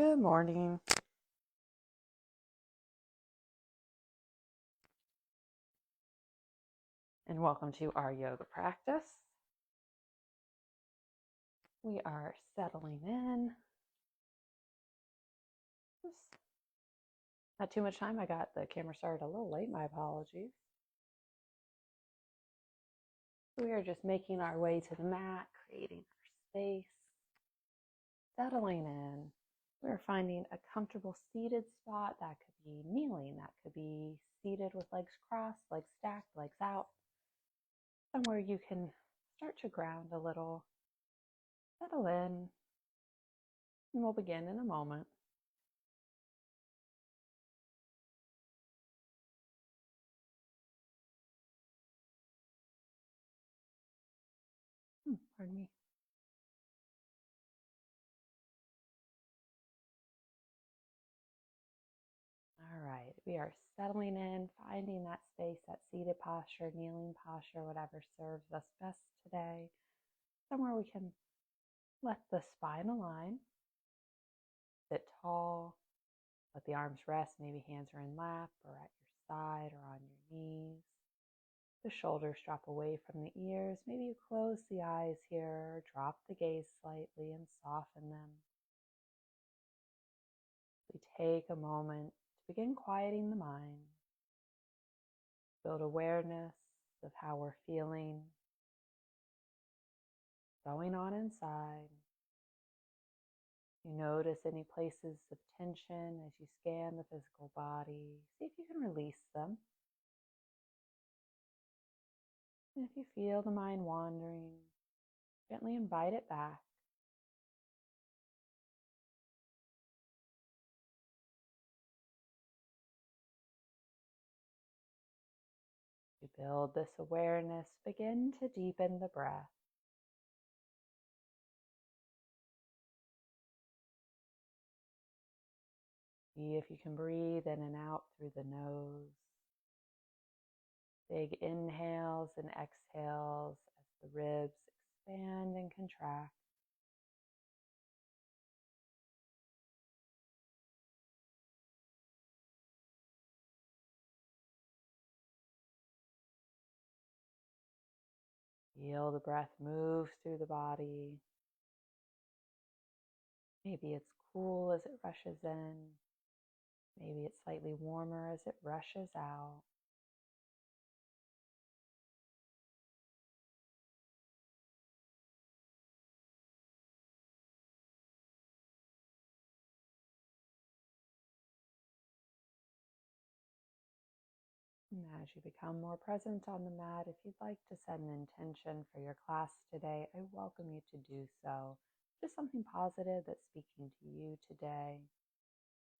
Good morning. And welcome to our yoga practice. We are settling in. Oops. Not too much time. I got the camera started a little late. My apologies. We are just making our way to the mat, creating our space, settling in. We're finding a comfortable seated spot. That could be kneeling. That could be seated with legs crossed, legs stacked, legs out. Somewhere you can start to ground a little. Settle in. And we'll begin in a moment. Pardon me. All right, we are settling in, finding that space, that seated posture, kneeling posture, whatever serves us best today. Somewhere we can let the spine align, sit tall, let the arms rest. Maybe hands are in lap or at your side or on your knees. The shoulders drop away from the ears. Maybe you close the eyes here, drop the gaze slightly and soften them. We take a moment to begin quieting the mind. Build awareness of how we're feeling, going on inside. You notice any places of tension as you scan the physical body. See if you can release them. And if you feel the mind wandering, gently invite it back. You build this awareness, begin to deepen the breath. See if you can breathe in and out through the nose. Big inhales and exhales as the ribs expand and contract. Feel the breath move through the body. Maybe it's cool as it rushes in. Maybe it's slightly warmer as it rushes out. And as you become more present on the mat, if you'd like to set an intention for your class today, I welcome you to do so. Just something positive that's speaking to you today.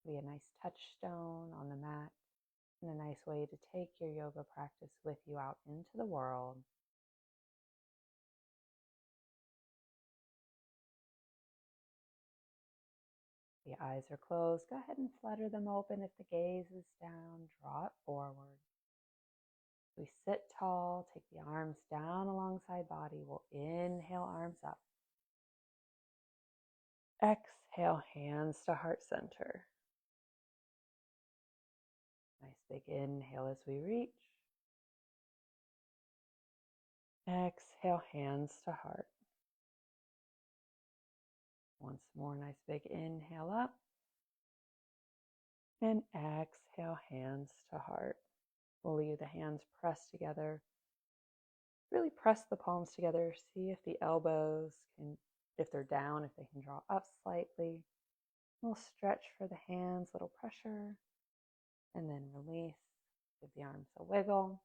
Be a nice touchstone on the mat and a nice way to take your yoga practice with you out into the world. The eyes are closed. Go ahead and flutter them open. If the gaze is down, draw it forward. We sit tall, take the arms down alongside body. We'll inhale, arms up. Exhale, hands to heart center. Nice big inhale as we reach. Exhale, hands to heart. Once more, nice big inhale up. And exhale, hands to heart. We'll leave the hands pressed together. Really press the palms together. See if the elbows can, if they're down, if they can draw up slightly. We'll stretch for the hands, little pressure, and then release. Give the arms a wiggle.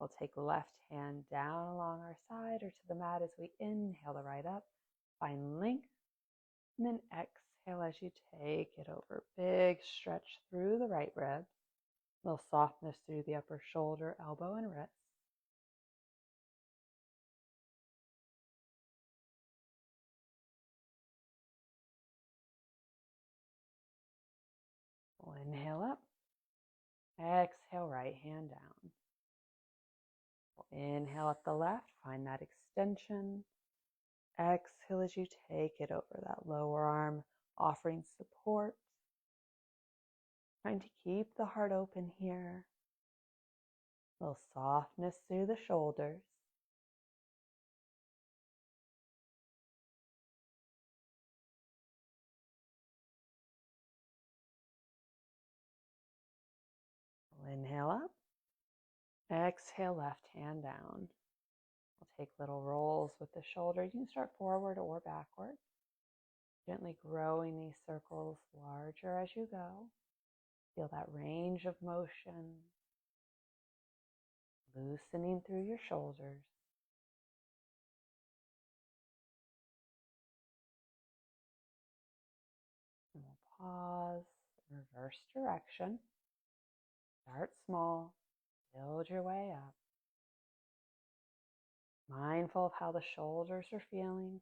We'll take left hand down along our side or to the mat as we inhale the right up. Find length, and then exhale as you take it over. Big stretch through the right rib. Little softness through the upper shoulder, elbow, and wrist. We'll inhale up. Exhale, right hand down. We'll inhale up the left. Find that extension. Exhale as you take it over that lower arm offering support, trying to keep the heart open here. A little softness through the shoulders. We'll inhale up. Exhale, left hand down. We'll take little rolls with the shoulder. You can start forward or backward. Gently growing these circles larger as you go. Feel that range of motion. Loosening through your shoulders. And we'll pause, reverse direction. Start small, build your way up. Mindful of how the shoulders are feeling.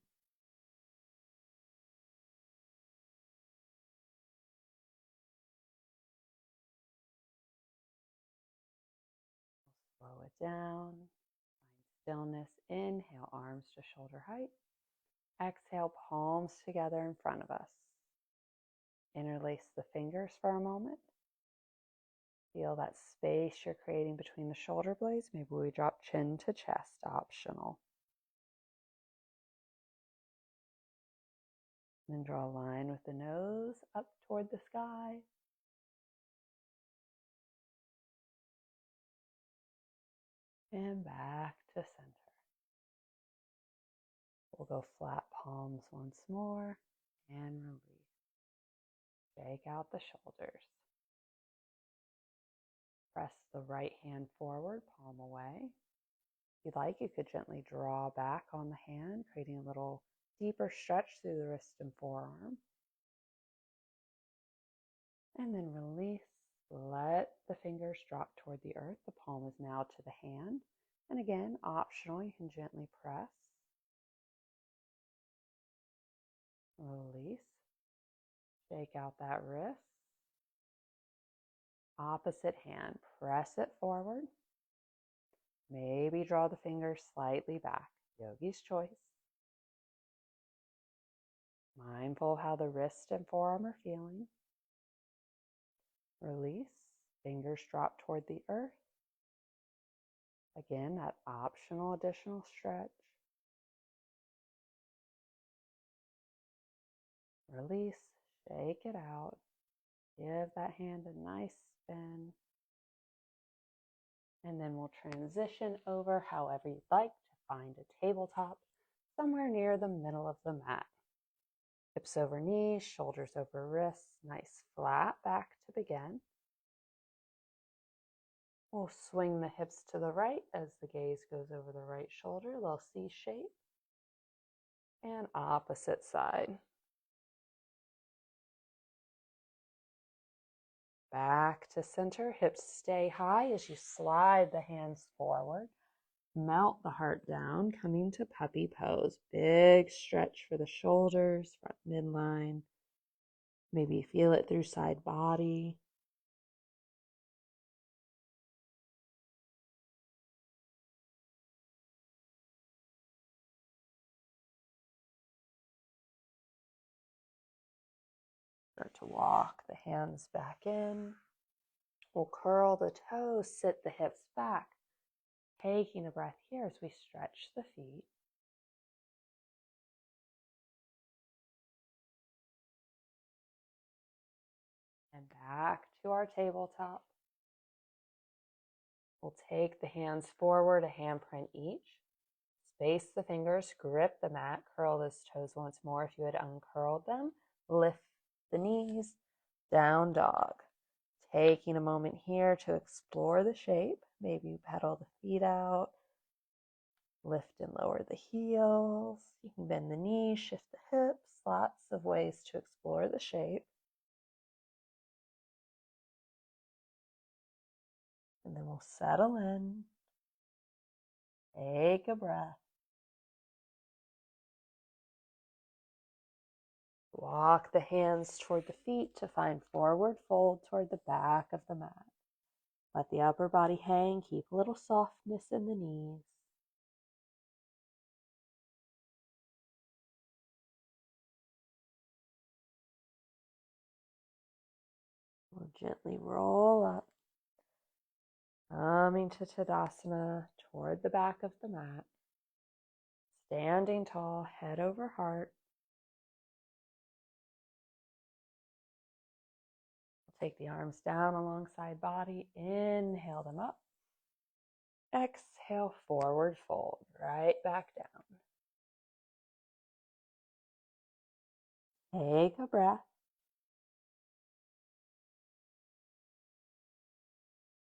Slow it down. Find stillness. Inhale, arms to shoulder height. Exhale, palms together in front of us. Interlace the fingers for a moment. Feel that space you're creating between the shoulder blades. Maybe we drop chin to chest, optional. And then draw a line with the nose up toward the sky. And back to center. We'll go flat palms once more and release. Shake out the shoulders. Press the right hand forward, palm away. If you'd like, you could gently draw back on the hand, creating a little deeper stretch through the wrist and forearm. And then release. Let the fingers drop toward the earth. The palm is now to the hand. And again, optional, you can gently press. Release. Shake out that wrist. Opposite hand, press it forward. Maybe draw the fingers slightly back. Yogi's choice. Mindful of how the wrist and forearm are feeling. Release. Fingers drop toward the earth. Again, that optional additional stretch. Release. Shake it out. Give that hand a nice spin. And then we'll transition over however you'd like to find a tabletop somewhere near the middle of the mat. Hips over knees, shoulders over wrists, nice flat back to begin. We'll swing the hips to the right as the gaze goes over the right shoulder, a little C shape. And opposite side. Back to center, hips stay high as you slide the hands forward. Melt the heart down, coming to puppy pose. Big stretch for the shoulders, front midline. Maybe feel it through side body. Start to walk the hands back in. We'll curl the toes, sit the hips back. Taking a breath here as we stretch the feet. And back to our tabletop. We'll take the hands forward, a handprint each. Space the fingers, grip the mat, curl those toes once more if you had uncurled them. Lift the knees, down dog. Taking a moment here to explore the shape. Maybe you pedal the feet out. Lift and lower the heels. You can bend the knees, shift the hips. Lots of ways to explore the shape. And then we'll settle in. Take a breath. Walk the hands toward the feet to find forward fold toward the back of the mat. Let the upper body hang. Keep a little softness in the knees. Gently roll up, coming to Tadasana toward the back of the mat. Standing tall, head over heart. Take the arms down alongside body. Inhale them up. Exhale, forward fold, right back down. Take a breath.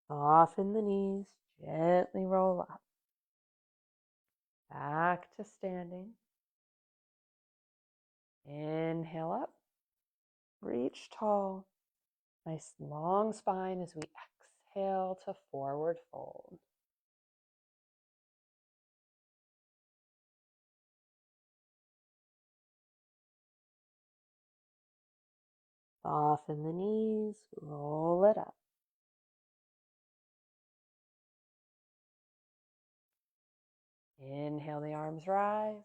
Soften the knees, gently roll up. Back to standing. Inhale up. Reach tall. Nice long spine as we exhale to forward fold. Soften the knees, roll it up. Inhale, the arms rise.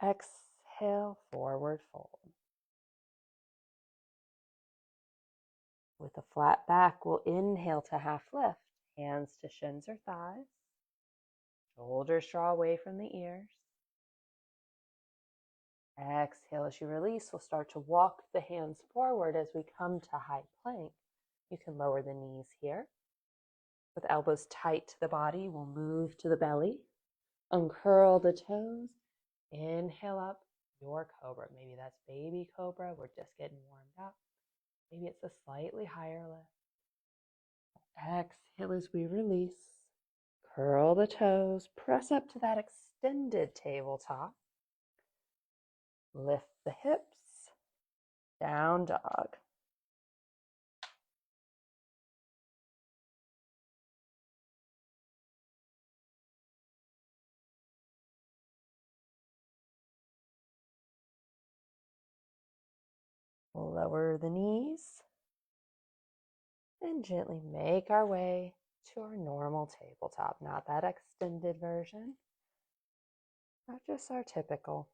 Exhale, forward fold. With a flat back, we'll inhale to half lift. Hands to shins or thighs. Shoulders draw away from the ears. Exhale as you release. We'll start to walk the hands forward as we come to high plank. You can lower the knees here. With elbows tight to the body, we'll move to the belly. Uncurl the toes. Inhale up, your cobra. Maybe that's baby cobra. We're just getting warmed up. Maybe it's a slightly higher lift. Exhale as we release. Curl the toes. Press up to that extended tabletop. Lift the hips. Down dog. We'll lower the knees and gently make our way to our normal tabletop. Not that extended version, but just our typical.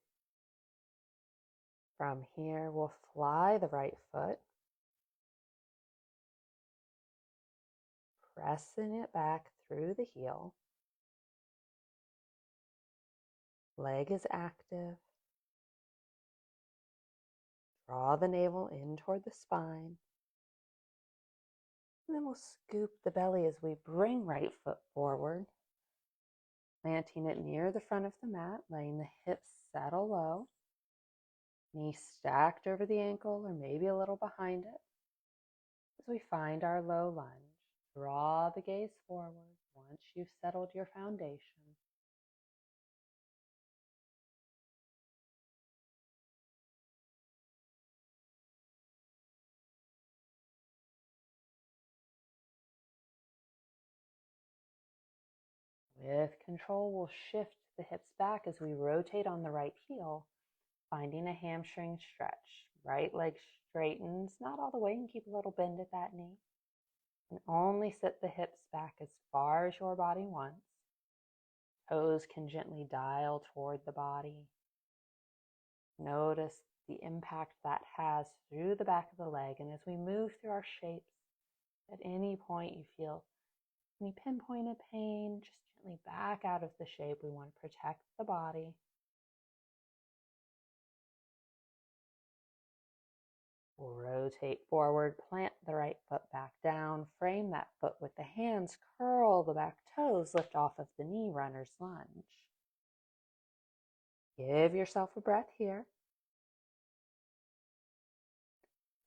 From here, we'll fly the right foot, pressing it back through the heel. Leg is active. Draw the navel in toward the spine. And then we'll scoop the belly as we bring right foot forward, planting it near the front of the mat, letting the hips settle low. Knee stacked over the ankle or maybe a little behind it. As we find our low lunge, draw the gaze forward once you've settled your foundation. With control, we'll shift the hips back as we rotate on the right heel, finding a hamstring stretch. Right leg straightens, not all the way, and keep a little bend at that knee. And only sit the hips back as far as your body wants. Toes can gently dial toward the body. Notice the impact that has through the back of the leg. And as we move through our shapes, at any point you feel any pinpointed pain, just gently back out of the shape. We want to protect the body. We'll rotate forward, plant the right foot back down, frame that foot with the hands, curl the back toes, lift off of the knee, runner's lunge. Give yourself a breath here.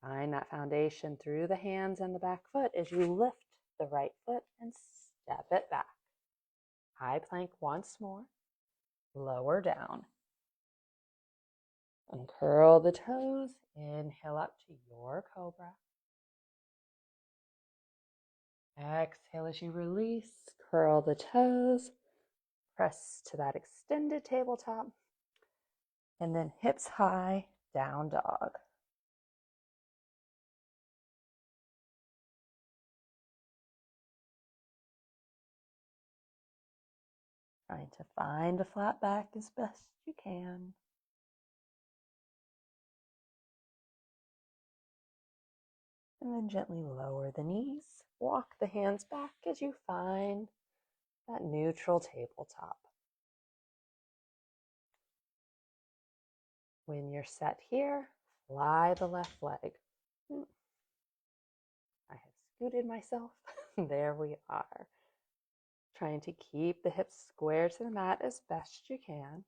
Find that foundation through the hands and the back foot as you lift the right foot and step it back. High plank once more. Lower down. Uncurl the toes. Inhale up to your cobra. Exhale as you release. Curl the toes. Press to that extended tabletop. And then hips high, down dog. Trying to find a flat back as best you can. And then gently lower the knees. Walk the hands back as you find that neutral tabletop. When you're set here, fly the left leg. I have scooted myself. There we are. Trying to keep the hips square to the mat as best you can.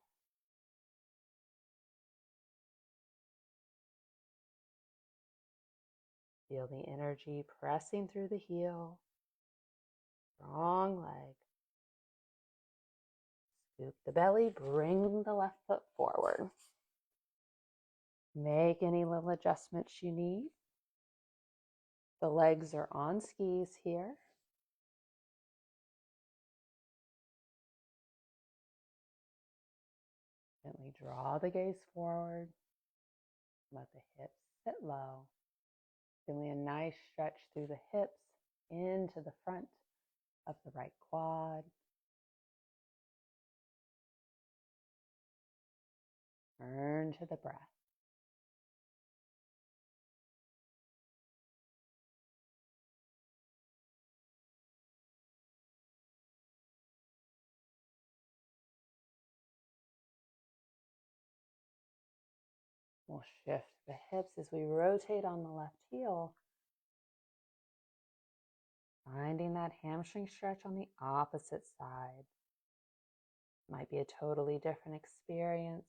Feel the energy pressing through the heel. Strong leg. Scoop the belly, bring the left foot forward. Make any little adjustments you need. The legs are on skis here. Gently draw the gaze forward. Let the hips sit low. Feeling a nice stretch through the hips into the front of the right quad. Turn to the breath. We'll shift the hips as we rotate on the left heel. Finding that hamstring stretch on the opposite side. Might be a totally different experience.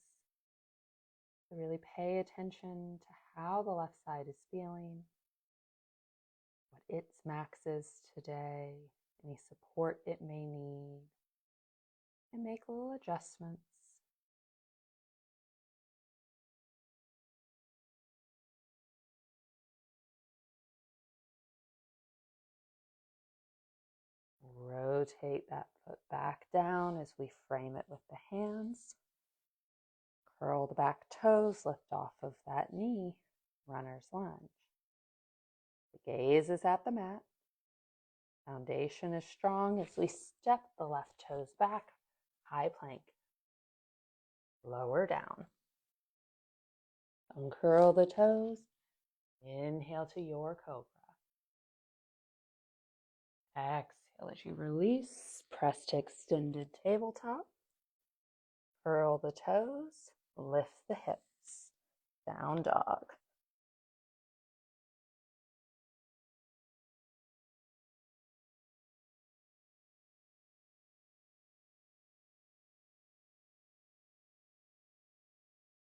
So really pay attention to how the left side is feeling, what its max is today, any support it may need, and make little adjustments. Rotate that foot back down as we frame it with the hands. Curl the back toes, lift off of that knee, runner's lunge. The gaze is at the mat. Foundation is strong as we step the left toes back, high plank. Lower down. Uncurl the toes. Inhale to your cobra. Exhale as you release. Press to extended tabletop. Curl the toes. Lift the hips. Down dog.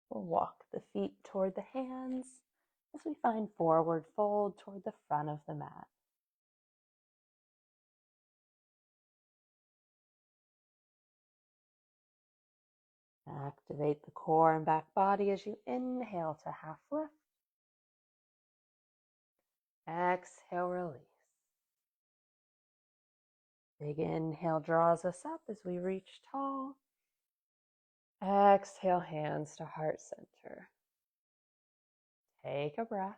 We'll walk the feet toward the hands as we find forward fold toward the front of the mat. Activate the core and back body as you inhale to half lift. Exhale, release. Big inhale draws us up as we reach tall. Exhale, hands to heart center. Take a breath.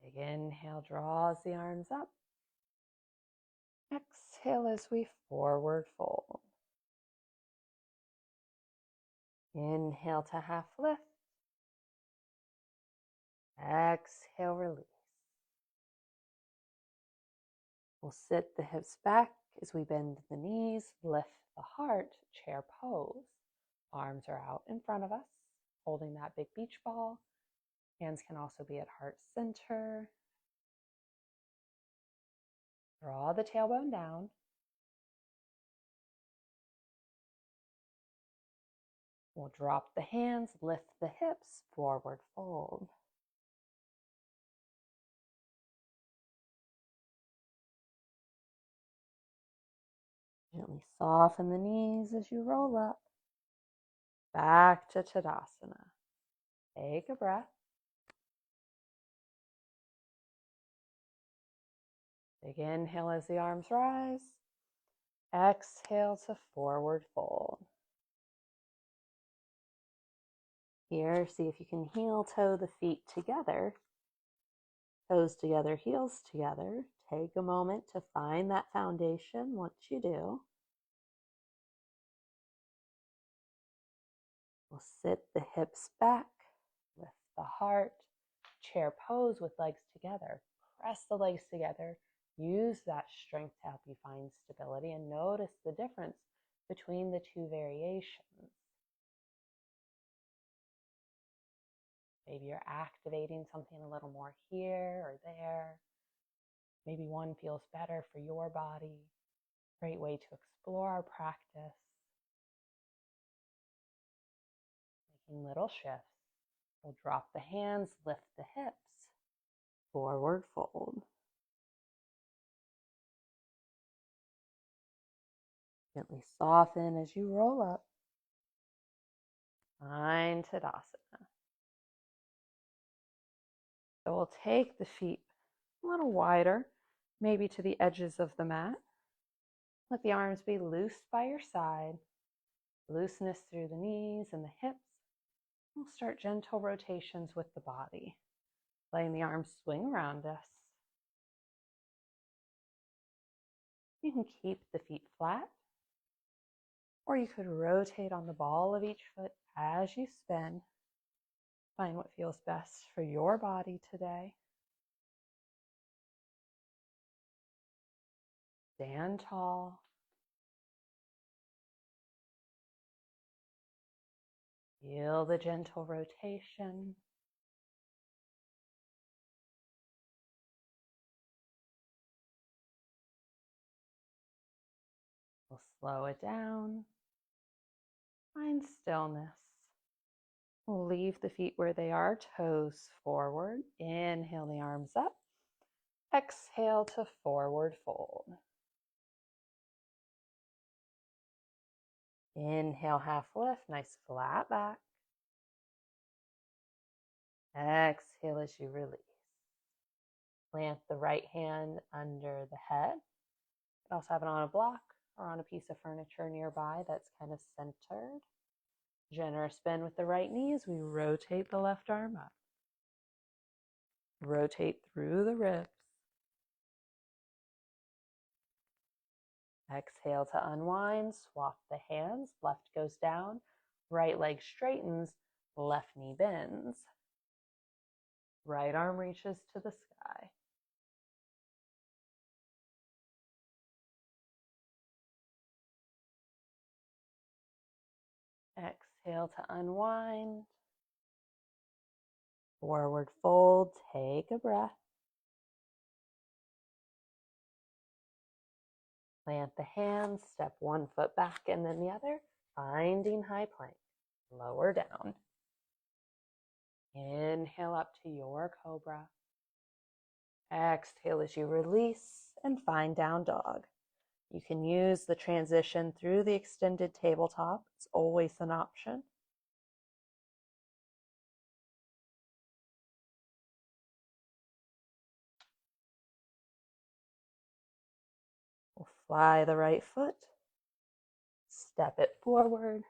Big inhale draws the arms up. Exhale as we forward fold. Inhale to half lift. Exhale, release. We'll sit the hips back as we bend the knees, lift the heart, chair pose. Arms are out in front of us, holding that big beach ball. Hands can also be at heart center. Draw the tailbone down. We'll drop the hands, lift the hips, forward fold. Gently soften the knees as you roll up. Back to Tadasana. Take a breath. Big inhale as the arms rise. Exhale to forward fold. Here, see if you can heel toe the feet together. Toes together, heels together. Take a moment to find that foundation once you do. We'll sit the hips back, lift the heart, chair pose with legs together. Press the legs together. Use that strength to help you find stability and notice the difference between the two variations. Maybe you're activating something a little more here or there. Maybe one feels better for your body. Great way to explore our practice. Making little shifts. We'll drop the hands, lift the hips, forward fold. Gently soften as you roll up. Find Tadasana. So we'll take the feet a little wider, maybe to the edges of the mat. Let the arms be loose by your side. Looseness through the knees and the hips. We'll start gentle rotations with the body. Letting the arms swing around us. You can keep the feet flat, or you could rotate on the ball of each foot as you spin. Find what feels best for your body today. Stand tall. Feel the gentle rotation. We'll slow it down. Find stillness. We'll leave the feet where they are, toes forward. Inhale the arms up. Exhale to forward fold. Inhale, half lift, nice flat back. Exhale as you release. Plant the right hand under the head. You can also have it on a block or on a piece of furniture nearby that's kind of centered. Generous bend with the right knee as we rotate the left arm up. Rotate through the ribs. Exhale to unwind, swap the hands. Left goes down, right leg straightens, left knee bends. Right arm reaches to the sky. Exhale to unwind. Forward fold, take a breath. Plant the hands, step one foot back and then the other, finding high plank. Lower down. Inhale up to your cobra. Exhale as you release and find down dog. You can use the transition through the extended tabletop. It's always an option. We'll fly the right foot. Step it forward.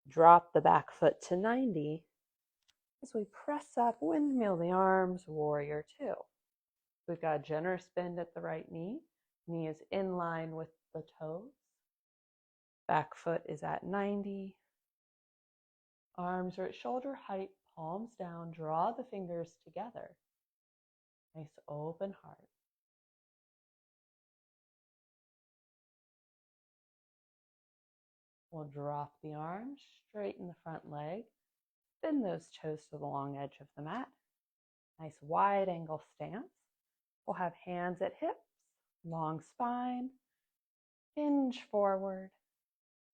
Drop the back foot to 90. As we press up, windmill the arms, warrior two. We've got a generous bend at the right knee. Knee is in line with the toes. Back foot is at 90. Arms are at shoulder height, palms down. Draw the fingers together. Nice open heart. We'll drop the arms, straighten the front leg. Bend those toes to the long edge of the mat. Nice wide angle stance. We'll have hands at hips, long spine, hinge forward.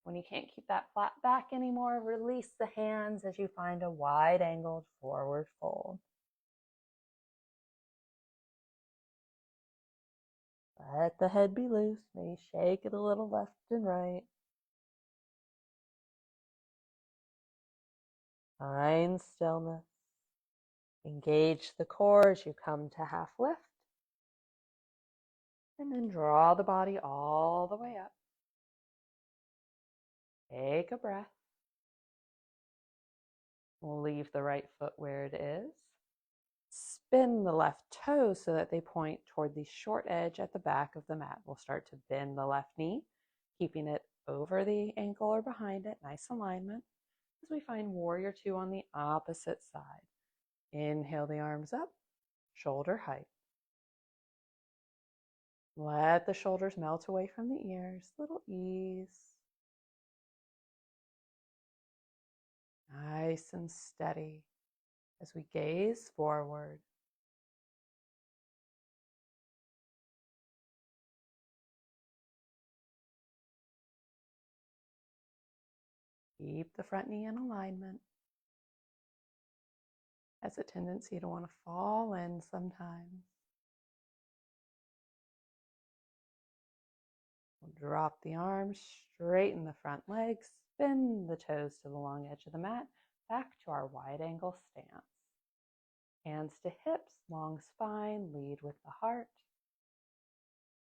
When you can't keep that flat back anymore, release the hands as you find a wide angled forward fold. Let the head be loose. Maybe shake it a little left and right. Find stillness. Engage the core as you come to half lift. And then draw the body all the way up. Take a breath. We'll leave the right foot where it is. Spin the left toes so that they point toward the short edge at the back of the mat. We'll start to bend the left knee, keeping it over the ankle or behind it. Nice alignment. as we find warrior two on the opposite side. Inhale the arms up, shoulder height. Let the shoulders melt away from the ears, little ease. Nice and steady as we gaze forward. Keep the front knee in alignment. Has a tendency to want to fall in sometimes. We'll drop the arms, straighten the front legs, bend the toes to the long edge of the mat, back to our wide angle stance. Hands to hips, long spine, lead with the heart.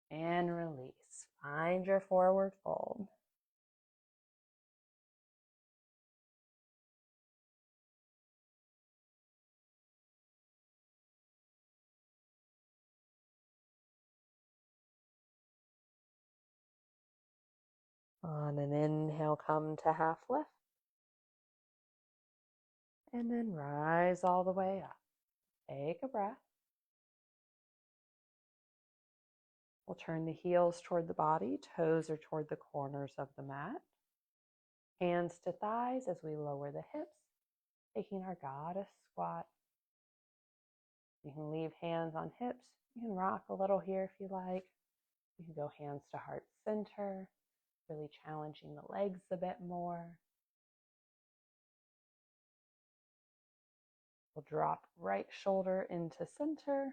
And release. Find your forward fold. On an inhale, come to half lift. And then rise all the way up. Take a breath. We'll turn the heels toward the body, toes are toward the corners of the mat. Hands to thighs as we lower the hips, taking our goddess squat. You can leave hands on hips. You can rock a little here if you like. You can go hands to heart center, really challenging the legs a bit more. We'll drop right shoulder into center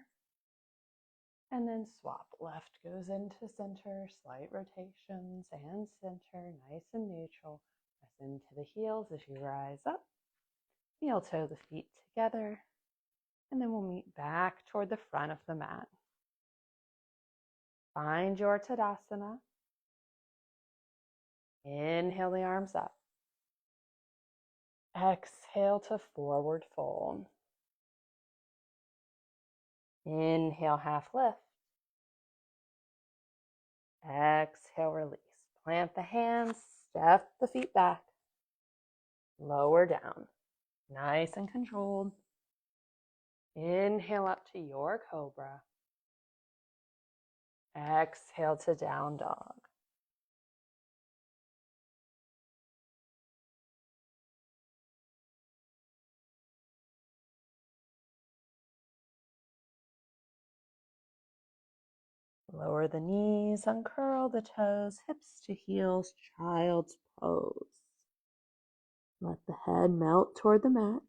and then swap. Left goes into center, slight rotations and center, nice and neutral. Press into the heels as you rise up. Heel toe the feet together, and then we'll meet back toward the front of the mat. Find your Tadasana. Inhale the arms up. Exhale to forward fold. Inhale, half lift. Exhale, release. Plant the hands, step the feet back. Lower down. Nice and controlled. Inhale up to your cobra. Exhale to down dog. Lower the knees, uncurl the toes, hips to heels, child's pose. Let the head melt toward the mat.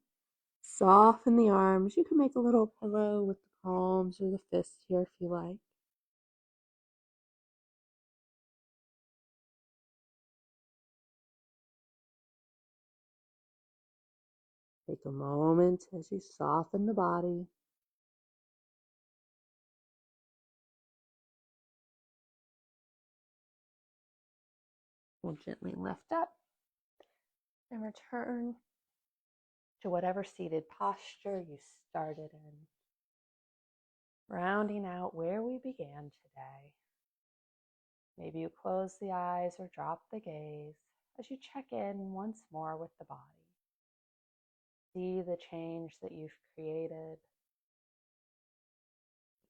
Soften the arms. You can make a little pillow with the palms or the fists here if you like. Take a moment as you soften the body. We'll gently lift up and return to whatever seated posture you started in. Rounding out where we began today. Maybe you close the eyes or drop the gaze as you check in once more with the body. See the change that you've created,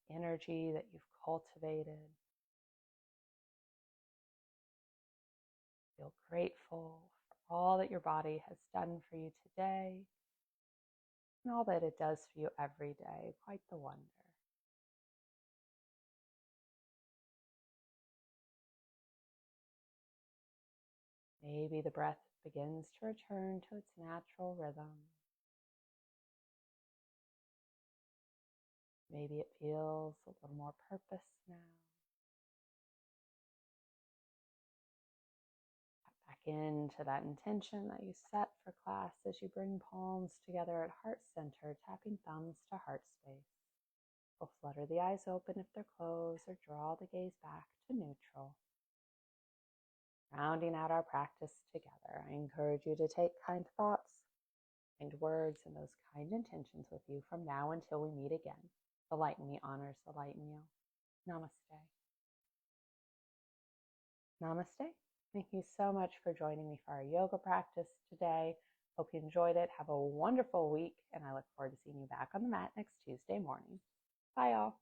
the energy that you've cultivated. Feel grateful for all that your body has done for you today and all that it does for you every day. Quite the wonder. Maybe the breath begins to return to its natural rhythm. Maybe it feels a little more purpose now. Tap back into that intention that you set for class as you bring palms together at heart center, tapping thumbs to heart space. We'll flutter the eyes open if they're closed or draw the gaze back to neutral. Rounding out our practice together, I encourage you to take kind thoughts, kind words, and those kind intentions with you from now until we meet again. The light in me honors the light in you. Namaste. Namaste. Thank you so much for joining me for our yoga practice today. Hope you enjoyed it. Have a wonderful week, and I look forward to seeing you back on the mat next Tuesday morning. Bye, all.